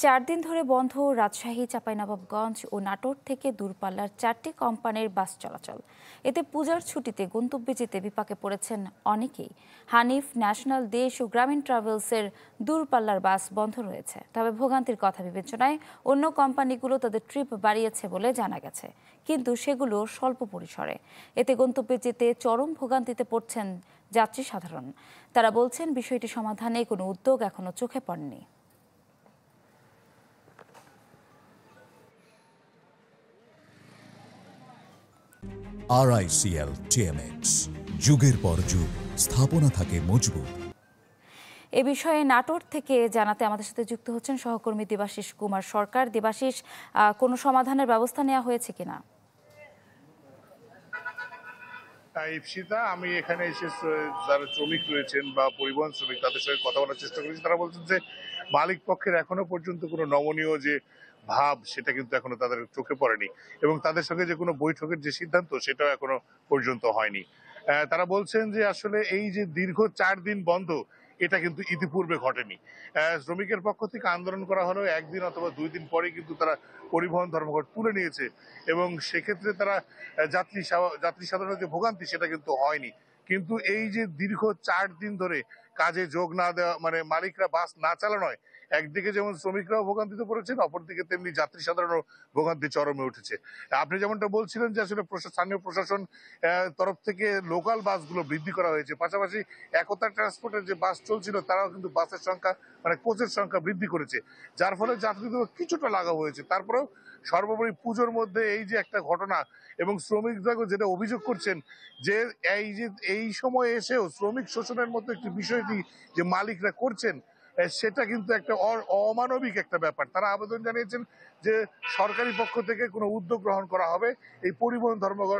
4 দিন ধরে বন্ধ রাজশাহী, চাঁপাইনবাবগঞ্জ ও নাটোর থেকে দূরপাল্লার 4টি কোম্পানির বাস চলাচল। এতে পূজার ছুটিতে গন্তব্যে যেতে বিপাকে পড়েছেন অনেকেই। হানিফ, ন্যাশনাল, দেশ ও গ্রামীণ ট্রাভেলসের দূরপাল্লার বাস বন্ধ রয়েছে। তবে ভোগান্তির কথা বিবেচনায় অন্য কোম্পানিগুলো তাদের ট্রিপ বাড়িয়েছে বলে জানা গেছে, কিন্তু সেগুলো স্বল্প পরিসরে। এতে গন্তব্যে যেতে চরম ভোগান্তিতে পড়ছেন যাত্রী সাধারণ। তারা বলছেন, বিষয়টি সমাধানে কোনো উদ্যোগ এখনো চোখে পড়েনি। RICL TMX, যুগের পর যুগ স্থাপনা থাকে মজবুত। এ বিষয়ে নাটোর থেকে জানাতে আমাদের সাথে যুক্ত হচ্ছেন সহকর্মী দেবাশিস কুমার সরকার। দেবাশিস, কোনো সমাধানের ব্যবস্থা নেওয়া হয়েছে কিনা? ইপসিতা, আমি এখানে এসে যারা শ্রমিক রয়েছেন বা পরিবহন শ্রমিক তাদের সঙ্গে কথা বলার চেষ্টা করেছি। তারা বলছেন যে মালিক পক্ষের এখনো পর্যন্ত কোনো নমনীয় যে ভাব সেটা কিন্তু এখনো তাদের চোখে পড়েনি, এবং তাদের সঙ্গে যে কোনো বৈঠকের যে সিদ্ধান্ত সেটাও এখনো পর্যন্ত হয়নি। তারা বলছেন যে আসলে এই যে দীর্ঘ 4 দিন বন্ধ, এটা কিন্তু ইতিপূর্বে ঘটেনি। শ্রমিকের পক্ষ থেকে আন্দোলন করা হলেও একদিন অথবা 2 দিন পরে কিন্তু তারা পরিবহন ধর্মঘট তুলে নিয়েছে, এবং সেক্ষেত্রে তারা যাত্রী সাধারণের যে ভোগান্তি সেটা কিন্তু হয়নি। কিন্তু এই যে দীর্ঘ 4 দিন ধরে কাজে যোগ না দেওয়া, মানে মালিকরা বাস না চালানোয় একদিকে যেমন শ্রমিকরাও ভোগান্তিতে পড়েছেন, অপরদিকে তেমনি যাত্রী সাধারণও ভোগান্তি চরমে উঠেছে। আপনি যেমনটা বলছিলেন যে আসলে স্থানীয় প্রশাসন তরফ থেকে লোকাল বাসগুলো বৃদ্ধি করা হয়েছে, পাশাপাশি একতা ট্রান্সপোর্টের যে বাস চলছিল তারাও কিন্তু বাসের সংখ্যা, মানে কোচের সংখ্যা বৃদ্ধি করেছে, যার ফলে যাত্রীদের কিছুটা লাঘব হয়েছে। তারপরেও সর্বোপরি পুজোর মধ্যে এই যে একটা ঘটনা, এবং শ্রমিকরা যেটা অভিযোগ করছেন যে এই সময় এসেও শ্রমিক শোষণের মতো একটি বিষয়টি যে মালিকরা করছেন, সেটা কিন্তু একটা অমানবিক একটা ব্যাপার। তারা আবেদন জানিয়েছেন যে সরকারি পক্ষ থেকে কোনো উদ্যোগ গ্রহণ করা হবে এই পরিবহন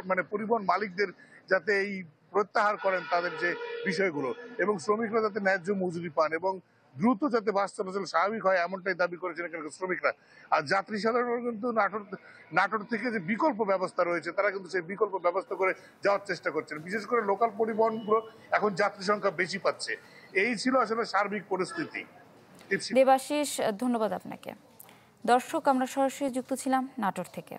মানে পরিবহন মালিকদের যাতে এই প্রত্যাহার করেন তাদের যে বিষয়গুলো, এবং শ্রমিকরা যাতে ন্যায্য মজুরি পান এবং দ্রুত যাতে বাস চলাচল স্বাভাবিক হয়, এমনটাই দাবি করেছেন এখানকার শ্রমিকরা। আর যাত্রী সাধারণ কিন্তু নাটোর থেকে যে বিকল্প ব্যবস্থা রয়েছে তারা কিন্তু সেই বিকল্প ব্যবস্থা করে যাওয়ার চেষ্টা করছেন। বিশেষ করে লোকাল পরিবহনগুলো এখন যাত্রী সংখ্যা বেশি পাচ্ছে। এই ছিল আসলে সার্বিক পরিস্থিতি। দেবাশিস, ধন্যবাদ আপনাকে। দর্শক, আমরা সরাসরি যুক্ত ছিলাম নাটোর থেকে।